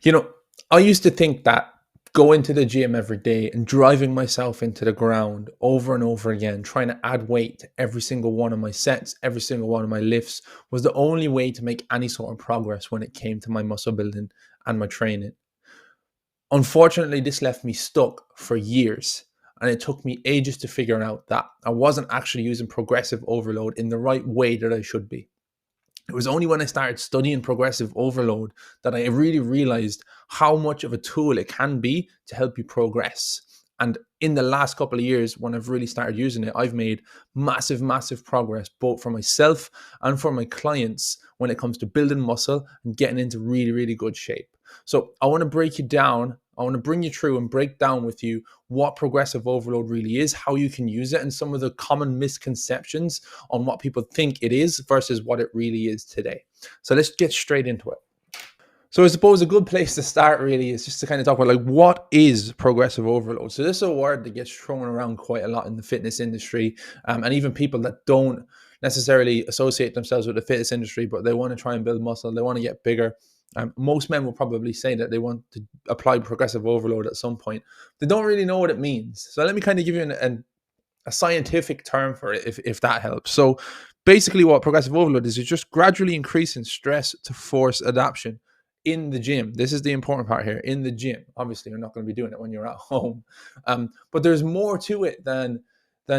You know, I used to think that going to the gym every day and driving myself into the ground over and over again, trying to add weight to every single one of my sets, every single one of my lifts, was the only way to make any sort of progress when it came to my muscle building and my training. Unfortunately, this left me stuck for years. And it took me ages to figure out that I wasn't actually using progressive overload in the right way that I should be. It was only when I started studying progressive overload that I really realized how much of a tool it can be to help you progress. And in the last couple of years, when I've really started using it, I've made massive, massive progress, both for myself and for my clients when it comes to building muscle and getting into really, really good shape. So I want to break you down. I want to bring you through and break down with you what progressive overload really is, how you can use it, and some of the common misconceptions on what people think it is versus what it really is today. So let's get straight into it. So I suppose a good place to start really is just to kind of talk about like what is progressive overload. So this is a word that gets thrown around quite a lot in the fitness industry, and even people that don't necessarily associate themselves with the fitness industry, but they want to try and build muscle, they want to get bigger. Most men will probably say that they want to apply progressive overload at some point. They don't really know what it means. So let me kind of give you a scientific term for it, if that helps. So basically what progressive overload is just gradually increasing stress to force adaptation in the gym. This is the important part here. In the gym, obviously you're not going to be doing it when you're at home, but there's more to it than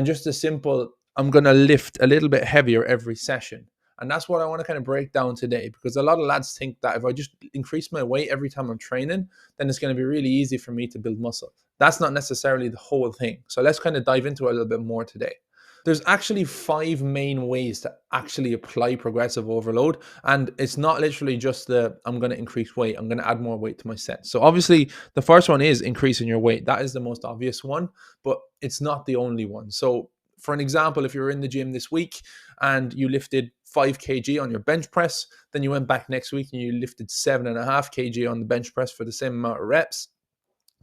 just a simple I'm going to lift a little bit heavier every session. And that's what I want to kind of break down today, because a lot of lads think that if I just increase my weight every time I'm training, then it's going to be really easy for me to build muscle. That's not necessarily the whole thing. So let's kind of dive into it a little bit more today. There's actually 5 main ways to actually apply progressive overload. And it's not literally just I'm going to increase weight, I'm going to add more weight to my set. So obviously the first one is increasing your weight. That is the most obvious one, but it's not the only one. So for an example, if you're in the gym this week and you lifted 5 kg on your bench press, then you went back next week and you lifted 7.5 kg on the bench press for the same amount of reps,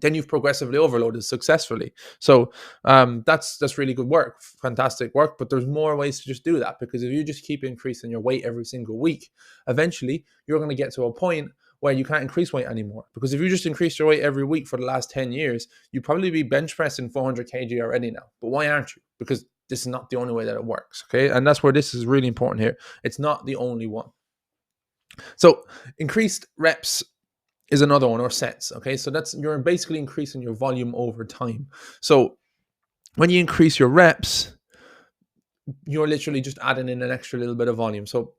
then you've progressively overloaded successfully. So that's really good work, fantastic work. But there's more ways to just do that, because if you just keep increasing your weight every single week, eventually you're going to get to a point where you can't increase weight anymore. Because if you just increase your weight every week for the last 10 years, you'd probably be bench pressing 400 kg already now. But why aren't you? Because this is not the only way that it works. Okay. And that's where this is really important here. It's not the only one. So increased reps is another one, or sets. Okay, so you're basically increasing your volume over time. So when you increase your reps, you're literally just adding in an extra little bit of volume. So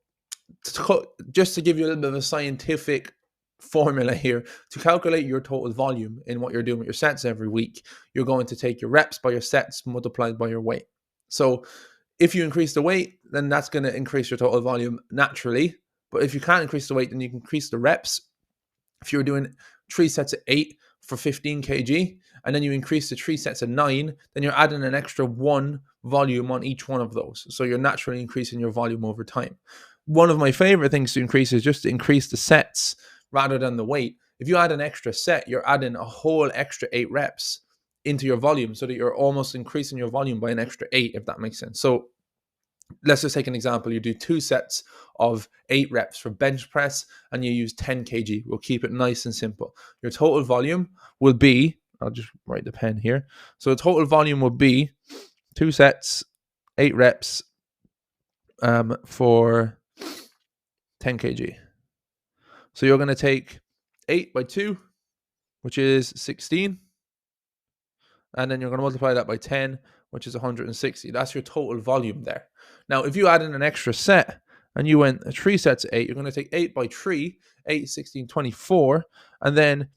just to give you a little bit of a scientific formula here, to calculate your total volume in what you're doing with your sets every week, you're going to take your reps by your sets multiplied by your weight. So if you increase the weight, then that's going to increase your total volume naturally. But if you can't increase the weight, then you can increase the reps. If you're doing 3 sets of 8 for 15 kg, and then you increase to 3 sets of 9, then you're adding an extra 1 volume on each one of those. So you're naturally increasing your volume over time. One of my favorite things to increase is just to increase the sets rather than the weight. If you add an extra set, you're adding a whole extra 8 reps into your volume, so that you're almost increasing your volume by an extra 8, if that makes sense. So let's just take an example. You do 2 sets of 8 reps for bench press and you use 10 kg. We'll keep it nice and simple. Your total volume will be, I'll just write the pen here. So the total volume will be 2 sets, 8 reps for 10 kg. So you're going to take 8 by 2, which is 16. And then you're going to multiply that by 10, which is 160. That's your total volume there. Now, if you add in an extra set and you went 3 sets of 8, you're going to take 8 by 3, 8, 16, 24. And then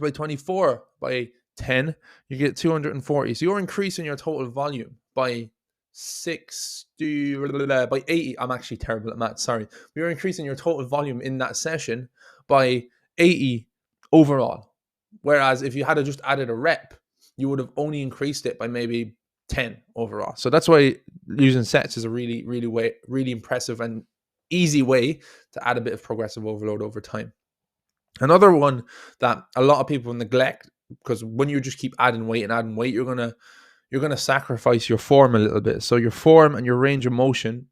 by 24 by 10, you get 240. So you're increasing your total volume by 80. I'm actually terrible at math, sorry. You're increasing your total volume in that session by 80 overall. Whereas if you had just added a rep, you would have only increased it by maybe 10 overall. So that's why using sets is a really impressive and easy way to add a bit of progressive overload over time. Another one that a lot of people neglect, because when you just keep adding weight, you're gonna sacrifice your form a little bit. So your form and your range of motion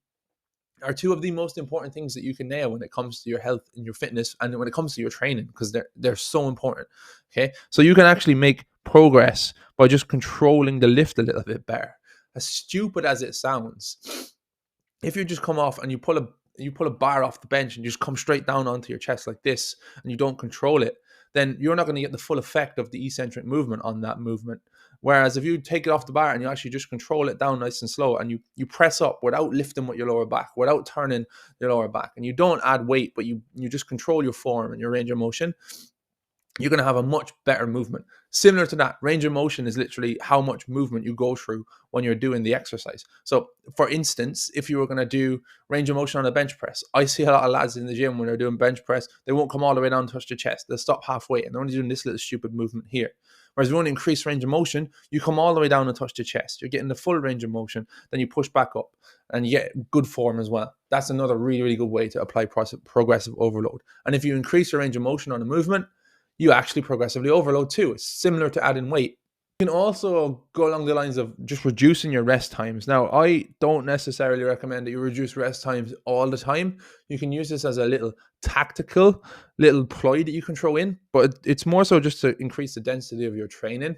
are two of the most important things that you can nail when it comes to your health and your fitness and when it comes to your training, because they're so important. Okay, so you can actually make progress by just controlling the lift a little bit better. As stupid as it sounds, if you just come off and you pull a bar off the bench and you just come straight down onto your chest like this and you don't control it, then you're not going to get the full effect of the eccentric movement on that movement. Whereas if you take it off the bar and you actually just control it down nice and slow, and you press up without lifting with your lower back, without turning your lower back, and you don't add weight, but you just control your form and your range of motion, you're going to have a much better movement. Similar to that, range of motion is literally how much movement you go through when you're doing the exercise. So, for instance, if you were going to do range of motion on a bench press, I see a lot of lads in the gym when they're doing bench press, they won't come all the way down and touch the chest. They'll stop halfway and they're only doing this little stupid movement here. Whereas if you want to increase range of motion, you come all the way down and touch the chest. You're getting the full range of motion, then you push back up and you get good form as well. That's another really, really good way to apply progressive overload. And if you increase your range of motion on a movement, you actually progressively overload too. It's similar to adding weight. You can also go along the lines of just reducing your rest times. Now, I don't necessarily recommend that you reduce rest times all the time. You can use this as a little tactical little ploy that you can throw in, but it's more so just to increase the density of your training.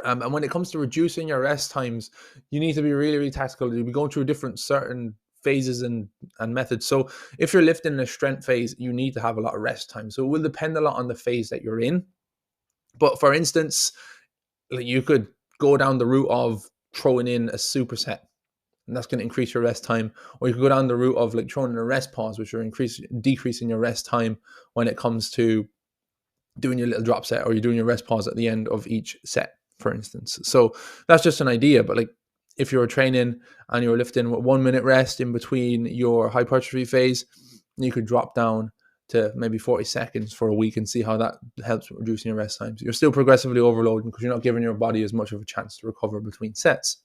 And when it comes to reducing your rest times, you need to be really, really tactical. You'll be going through different certain phases and methods. So if you're lifting in a strength phase, you need to have a lot of rest time. So it will depend a lot on the phase that you're in. But for instance, like you could go down the route of throwing in a superset, and that's going to increase your rest time. Or you could go down the route of like throwing in a rest pause, which are decreasing your rest time when it comes to doing your little drop set, or you're doing your rest pause at the end of each set, for instance. So that's just an idea. But like if you're training and you're lifting with 1 minute rest in between your hypertrophy phase, you could drop down to maybe 40 seconds for a week and see how that helps with reducing your rest times. You're still progressively overloading because you're not giving your body as much of a chance to recover between sets.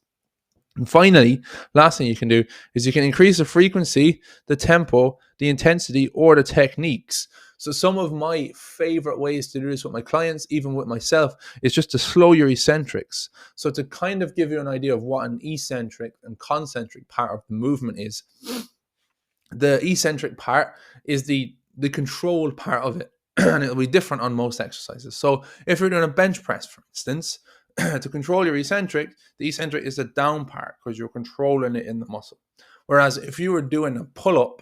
And finally, last thing you can do is you can increase the frequency, the tempo, the intensity, or the techniques. So some of my favorite ways to do this with my clients, even with myself, is just to slow your eccentrics. So to kind of give you an idea of what an eccentric and concentric part of the movement is, the eccentric part is the controlled part of it, and it'll be different on most exercises. So if you're doing a bench press, for instance, to control your eccentric, the eccentric is the down part because you're controlling it in the muscle. Whereas if you were doing a pull-up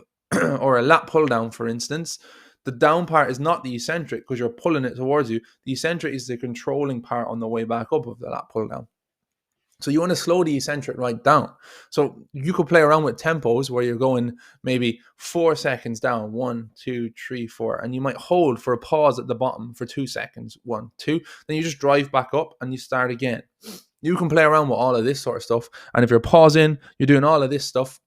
or a lat pull-down, for instance, the down part is not the eccentric because you're pulling it towards you. The eccentric is the controlling part on the way back up of the lat pull-down. So you want to slow the eccentric right down. So you could play around with tempos where you're going maybe 4 seconds down, 1, 2, 3, 4, and you might hold for a pause at the bottom for 2 seconds, 1, 2. Then you just drive back up and you start again. You can play around with all of this sort of stuff. And if you're pausing, you're doing all of this stuff,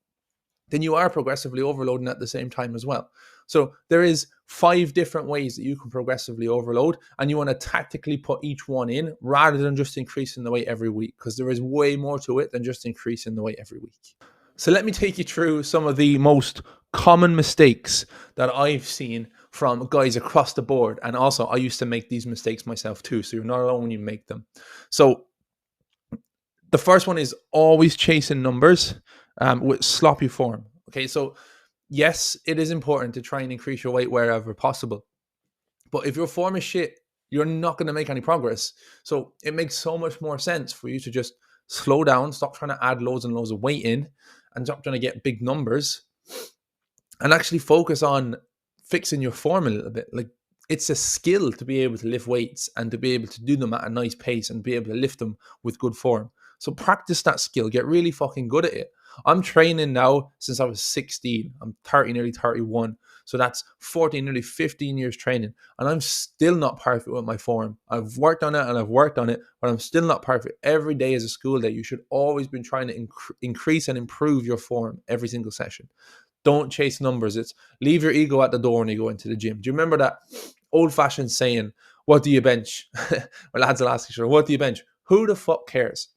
then you are progressively overloading at the same time as well. So there is 5 different ways that you can progressively overload, and you want to tactically put each one in rather than just increasing the weight every week, because there is way more to it than just increasing the weight every week. So let me take you through some of the most common mistakes that I've seen from guys across the board. And also I used to make these mistakes myself too. So you're not alone when you make them. So the first one is always chasing numbers with sloppy form. Okay, so yes, it is important to try and increase your weight wherever possible. But if your form is shit, you're not going to make any progress. So it makes so much more sense for you to just slow down, stop trying to add loads and loads of weight in, and stop trying to get big numbers, and actually focus on fixing your form a little bit. Like, it's a skill to be able to lift weights and to be able to do them at a nice pace and be able to lift them with good form. So practice that skill, get really fucking good at it. I'm training now since I was 16. I'm 30, nearly 31. So that's 14, nearly 15 years training. And I'm still not perfect with my form. I've worked on it and I've worked on it, but I'm still not perfect. Every day is a school day. You should always be trying to increase and improve your form every single session. Don't chase numbers. It's leave your ego at the door when you go into the gym. Do you remember that old-fashioned saying, what do you bench? Well, lads will ask each other, what do you bench? Who the fuck cares?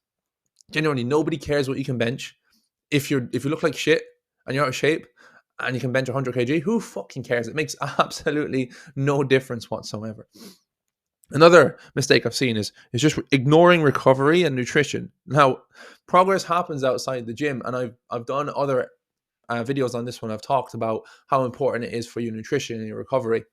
Genuinely, nobody cares what you can bench. If you look like shit and you're out of shape and you can bench 100 kg, who fucking cares? It makes absolutely no difference whatsoever. Another mistake I've seen is just ignoring recovery and nutrition. Now, progress happens outside the gym, and I've done other videos on this one, I've talked about how important it is for your nutrition and your recovery.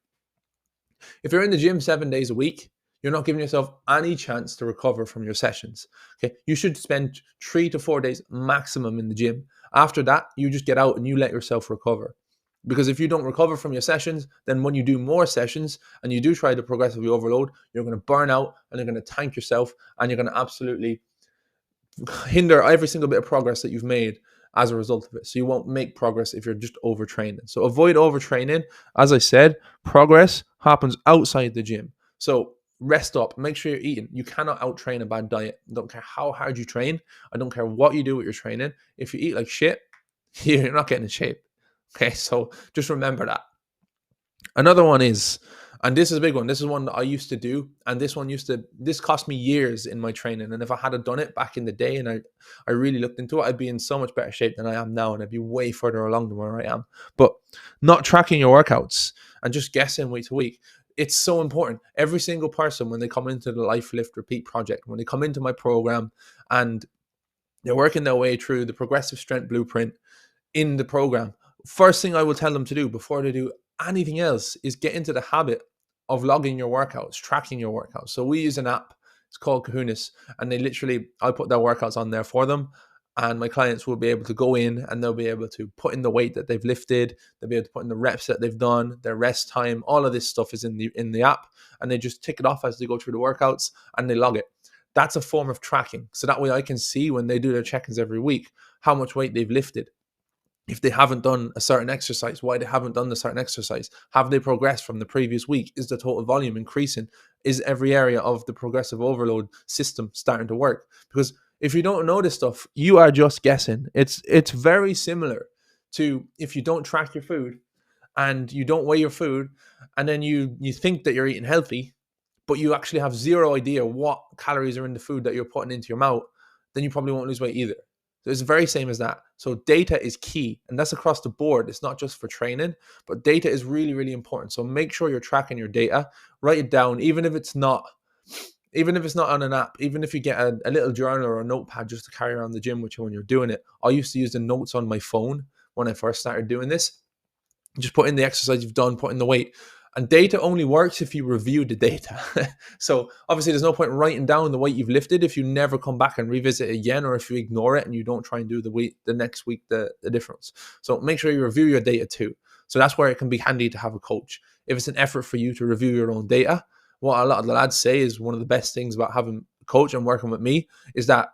If you're in the gym 7 days a week, you're not giving yourself any chance to recover from your sessions. Okay, you should spend 3 to 4 days maximum in the gym. After that, you just get out and you let yourself recover. Because if you don't recover from your sessions, then when you do more sessions and you do try to progressively overload, you're going to burn out and you're going to tank yourself and you're going to absolutely hinder every single bit of progress that you've made as a result of it. So you won't make progress if you're just overtraining. So avoid overtraining. As I said, progress happens outside the gym. So rest up, make sure you're eating. You cannot outtrain a bad diet. I don't care how hard you train. I don't care what you do with your training. If you eat like shit, you're not getting in shape. Okay, so just remember that. Another one is, and this is a big one. This is one that I used to do, and this cost me years in my training. And if I had done it back in the day, and I really looked into it, I'd be in so much better shape than I am now, and I'd be way further along than where I am. But not tracking your workouts and just guessing week to week, it's so important. Every single person, when they come into the Life Lift Repeat project, when they come into my program, and they're working their way through the progressive strength blueprint in the program, first thing I will tell them to do before they do anything else is get into the habit of logging your workouts, tracking your workouts. So we use an app, it's called Kahunas, and I put their workouts on there for them, and my clients will be able to go in and they'll be able to put in the weight that they've lifted, they'll be able to put in the reps that they've done, their rest time, all of this stuff is in the app, and they just tick it off as they go through the workouts and they log it. That's a form of tracking. So that way I can see when they do their check-ins every week how much weight they've lifted. If they haven't done a certain exercise, why they haven't done the certain exercise. Have they progressed from the previous week? Is the total volume increasing? Is every area of the progressive overload system starting to work? Because if you don't know this stuff, you are just guessing. It's very similar to if you don't track your food and you don't weigh your food, and then you think that you're eating healthy, but you actually have zero idea what calories are in the food that you're putting into your mouth, then you probably won't lose weight either. So it's very same as that. So data is key, and that's across the board. It's not just for training, but data is really, really important. So make sure you're tracking your data. Write it down, even if it's not on an app, even if you get a little journal or a notepad just to carry around the gym with you when you're doing it. I used to use the notes on my phone when I first started doing this. Just put in the exercise you've done, put in the weight. And data only works if you review the data. So obviously there's no point writing down the weight you've lifted if you never come back and revisit it again, or if you ignore it and you don't try and do the next week, the difference. So make sure you review your data too. So that's where it can be handy to have a coach. If it's an effort for you to review your own data, what a lot of the lads say is one of the best things about having a coach and working with me is that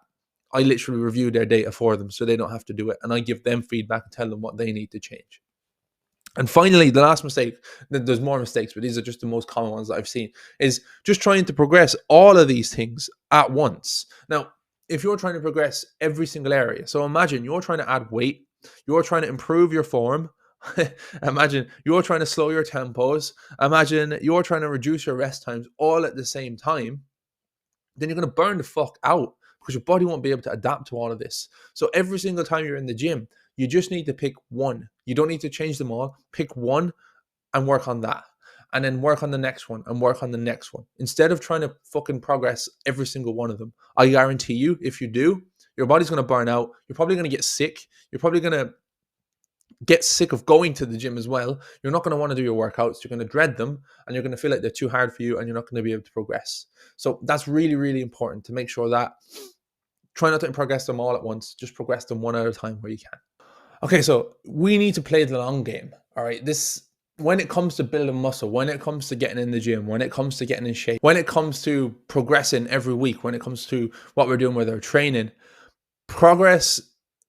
I literally review their data for them so they don't have to do it. And I give them feedback and tell them what they need to change. And finally, the last mistake, there's more mistakes, but these are just the most common ones that I've seen, is just trying to progress all of these things at once. Now, if you're trying to progress every single area, so imagine you're trying to add weight, you're trying to improve your form, imagine you're trying to slow your tempos, imagine you're trying to reduce your rest times all at the same time, then you're going to burn the fuck out because your body won't be able to adapt to all of this. So every single time you're in the gym, you just need to pick one. You don't need to change them all. Pick one and work on that. And then work on the next one and work on the next one. Instead of trying to fucking progress every single one of them. I guarantee you, if you do, your body's going to burn out. You're probably going to get sick. You're probably going to get sick of going to the gym as well. You're not going to want to do your workouts. You're going to dread them and you're going to feel like they're too hard for you and you're not going to be able to progress. So that's really, really important to make sure that try not to progress them all at once. Just progress them one at a time where you can. Okay, so we need to play the long game. All right, when it comes to building muscle, when it comes to getting in the gym, when it comes to getting in shape, when it comes to progressing every week, when it comes to what we're doing with our training, progress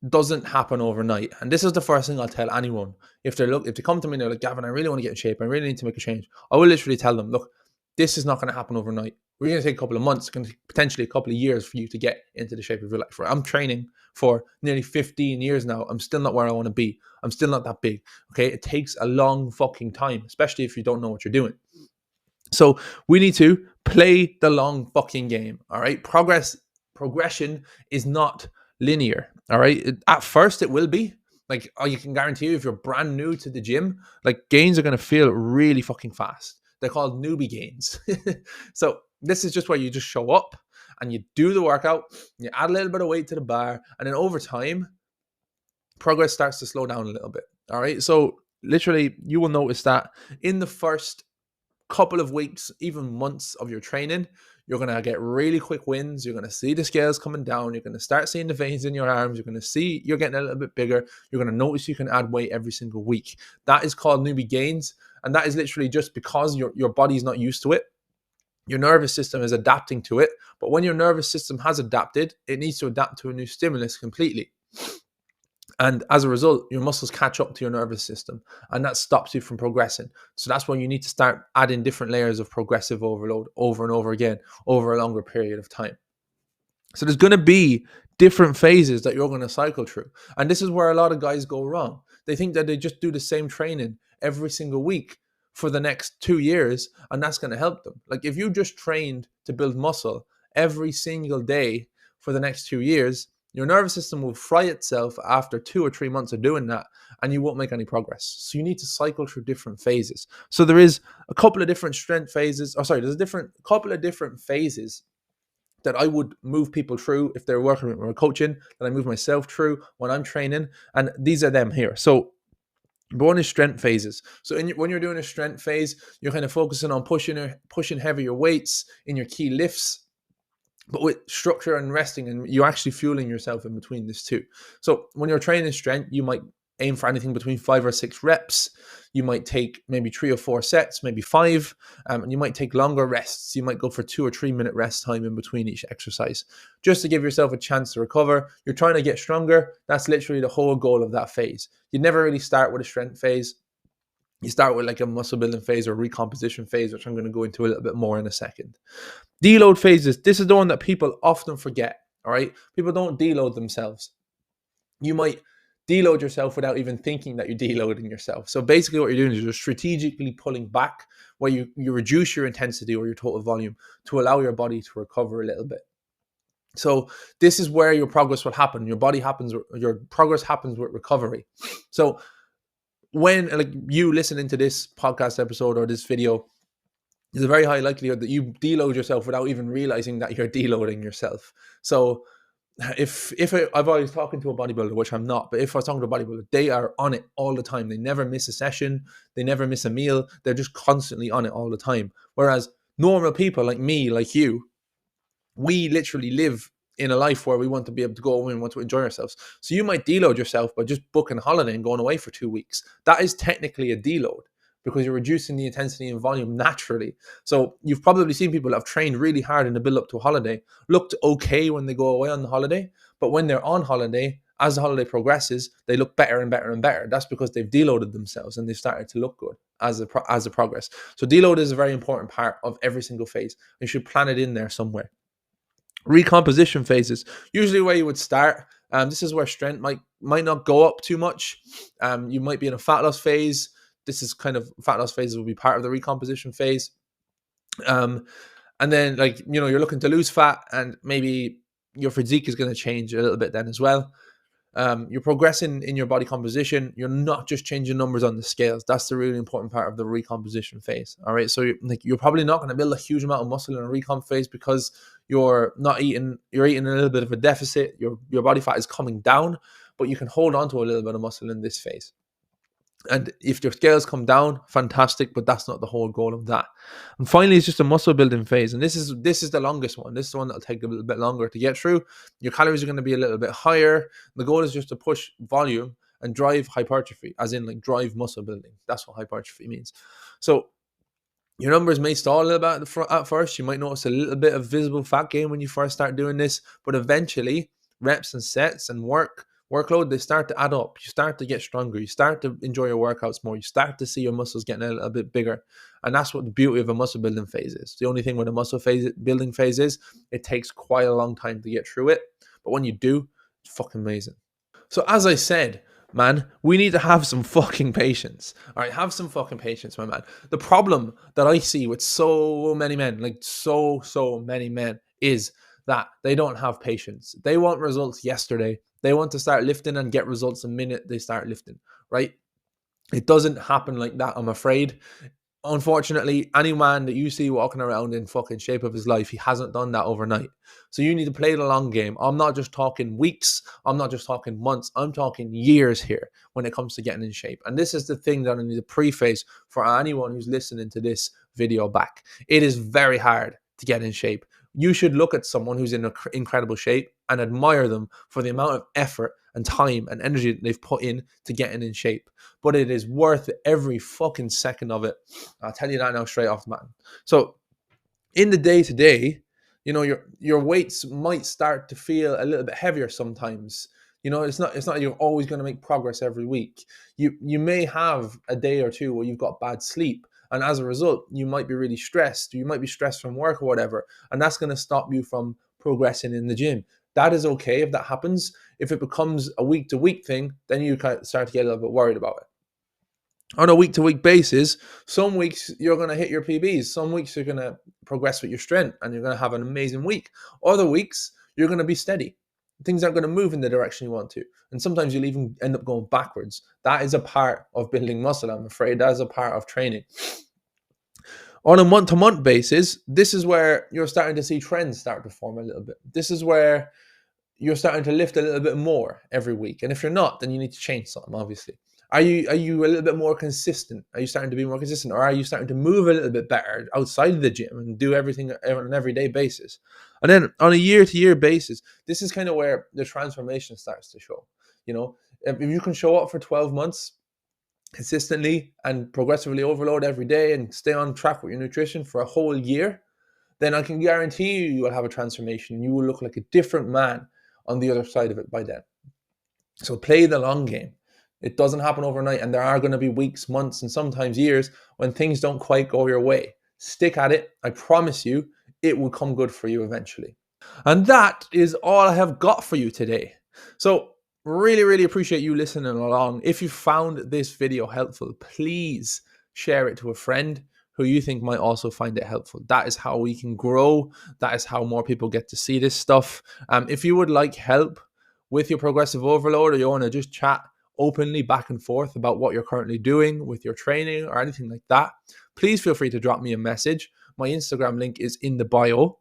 doesn't happen overnight. And this is the first thing I'll tell anyone. If they come to me and they're like, Gavin, I really want to get in shape, I really need to make a change, I will literally tell them, look, this is not going to happen overnight. We're going to take a couple of months, potentially a couple of years for you to get into the shape of your life. I'm training for nearly 15 years now. I'm still not where I want to be. I'm still not that big. Okay. It takes a long fucking time, especially if you don't know what you're doing. So we need to play the long fucking game. All right. Progression is not linear. All right. At first it will be. Like, you can guarantee you if you're brand new to the gym, like gains are going to feel really fucking fast. They're called newbie gains. So this is just where you just show up and you do the workout, you add a little bit of weight to the bar, and then over time, progress starts to slow down a little bit. All right. So literally, you will notice that in the first couple of weeks, even months of your training, you're going to get really quick wins. You're going to see the scales coming down. You're going to start seeing the veins in your arms. You're going to see you're getting a little bit bigger. You're going to notice you can add weight every single week. That is called newbie gains. And that is literally just because your body's not used to it. Your nervous system is adapting to it. But when your nervous system has adapted, it needs to adapt to a new stimulus completely. And as a result, your muscles catch up to your nervous system, and that stops you from progressing. So that's when you need to start adding different layers of progressive overload over and over again over a longer period of time. So there's going to be different phases that you're going to cycle through. And this is where a lot of guys go wrong. They think that they just do the same training every single week for the next 2 years, and that's going to help them. Like if you just trained to build muscle every single day for the next 2 years, your nervous system will fry itself after 2 or 3 months of doing that, and you won't make any progress. So you need to cycle through different phases. So there is a couple of different strength phases. There's a couple of different phases that I would move people through if they're working with my coaching, that I move myself through when I'm training. And these are them here. So one is strength phases. So when you're doing a strength phase, you're kind of focusing on pushing heavier weights in your key lifts, but with structure and resting, and you're actually fueling yourself in between this too. So when you're training strength, you might aim for anything between 5 or 6 reps. You might take maybe 3 or 4 sets, maybe 5, and you might take longer rests. You might go for 2 or 3 minute rest time in between each exercise, just to give yourself a chance to recover. You're trying to get stronger. That's literally the whole goal of that phase. You never really start with a strength phase. You start with like a muscle building phase or recomposition phase, which I'm going to go into a little bit more in a second. Deload phases. This is the one that people often forget. All right. People don't deload themselves. You might deload yourself without even thinking that you're deloading yourself. So basically what you're doing is you're strategically pulling back, where you reduce your intensity or your total volume to allow your body to recover a little bit. So this is where your progress will happen. Your progress happens with recovery. So when like you listening to this podcast episode or this video, there's a very high likelihood that you deload yourself without even realizing that you're deloading yourself. So if I've always talking to a bodybuilder, which I'm not, but if I was talking to a bodybuilder, they are on it all the time. They never miss a session. They never miss a meal. They're just constantly on it all the time. Whereas normal people like me, like you, we literally live in a life where we want to be able to go away and want to enjoy ourselves. So you might deload yourself by just booking a holiday and going away for 2 weeks. That is technically a deload because you're reducing the intensity and volume naturally. So you've probably seen people that have trained really hard in the build up to a holiday, looked okay when they go away on the holiday, but when they're on holiday, as the holiday progresses, they look better and better and better. That's because they've deloaded themselves and they've started to look good as a progress. So deload is a very important part of every single phase. You should plan it in there somewhere. Recomposition phases, usually where you would start. This is where strength might not go up too much. You might be in a fat loss phase. This is kind of fat loss phases will be part of the recomposition phase. And then you're looking to lose fat and maybe your physique is going to change a little bit then as well. You're progressing in your body composition. You're not just changing numbers on the scales. That's the really important part of the recomposition phase. All right. So you're probably not going to build a huge amount of muscle in a recomp phase because you're eating a little bit of a deficit. Your body fat is coming down, but you can hold on to a little bit of muscle in this phase. And if your scales come down, fantastic, but that's not the whole goal of that. And finally, it's just a muscle building phase. And this is the longest one. This is the one that'll take a little bit longer to get through. Your calories are going to be a little bit higher. The goal is just to push volume and drive hypertrophy, as in drive muscle building. That's what hypertrophy means. So your numbers may stall a little bit at first. You might notice a little bit of visible fat gain when you first start doing this, but eventually reps and sets and workload, they start to add up. You start to get stronger. You start to enjoy your workouts more. You start to see your muscles getting a little bit bigger. And that's what the beauty of a muscle building phase is. The only thing with a muscle building phase is it takes quite a long time to get through it. But when you do, it's fucking amazing. So as I said, man, we need to have some fucking patience. All right, have some fucking patience, my man. The problem that I see with so many men, so many men, is that they don't have patience. They want results yesterday. They want to start lifting and get results the minute they start lifting, right? It doesn't happen like that, I'm afraid. Unfortunately, any man that you see walking around in fucking shape of his life, he hasn't done that overnight. So you need to play the long game. I'm not just talking weeks. I'm not just talking months. I'm talking years here when it comes to getting in shape. And this is the thing that I need to preface for anyone who's listening to this video back. It is very hard to get in shape. You should look at someone who's in incredible shape and admire them for the amount of effort and time and energy that they've put in to getting in shape. But it is worth every fucking second of it. I'll tell you that now straight off the bat. So in the day to day, your weights might start to feel a little bit heavier sometimes. It's not you're always going to make progress every week. You may have a day or two where you've got bad sleep, and as a result, you might be really stressed. You might be stressed from work or whatever, and that's going to stop you from progressing in the gym. That is okay if that happens. If it becomes a week to week thing, then you kind of start to get a little bit worried about it. On a week to week basis, some weeks you're going to hit your PBs. Some weeks you're going to progress with your strength and you're going to have an amazing week. Other weeks, you're going to be steady. Things aren't going to move in the direction you want to. And sometimes you'll even end up going backwards. That is a part of building muscle, I'm afraid. That is a part of training. On a month to month basis, this is where you're starting to see trends start to form a little bit. This is where you're starting to lift a little bit more every week. And if you're not, then you need to change something, obviously. Are you a little bit more consistent? Are you starting to be more consistent? Or are you starting to move a little bit better outside of the gym and do everything on an everyday basis? And then on a year-to-year basis, this is kind of where the transformation starts to show. If you can show up for 12 months consistently and progressively overload every day and stay on track with your nutrition for a whole year, then I can guarantee you will have a transformation. You will look like a different man on the other side of it by then. So play the long game. It doesn't happen overnight, and there are going to be weeks, months, and sometimes years when things don't quite go your way. Stick at it. I promise you, it will come good for you eventually. And that is all I have got for you today. So really, really appreciate you listening along. If you found this video helpful, please share it to a friend who you think might also find it helpful. That is how we can grow. That is how more people get to see this stuff. If you would like help with your progressive overload, or you want to just chat openly back and forth about what you're currently doing with your training or anything like that, please feel free to drop me a message. My Instagram link is in the bio.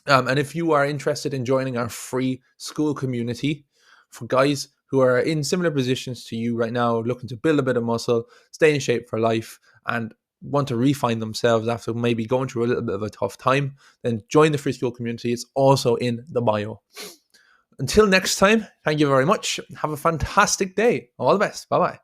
And if you are interested in joining our free school community for guys who are in similar positions to you right now, looking to build a bit of muscle, stay in shape for life, and want to refine themselves after maybe going through a little bit of a tough time, then join the free school community. It's also in the bio. Until next time, thank you very much. Have a fantastic day. All the best. Bye-bye.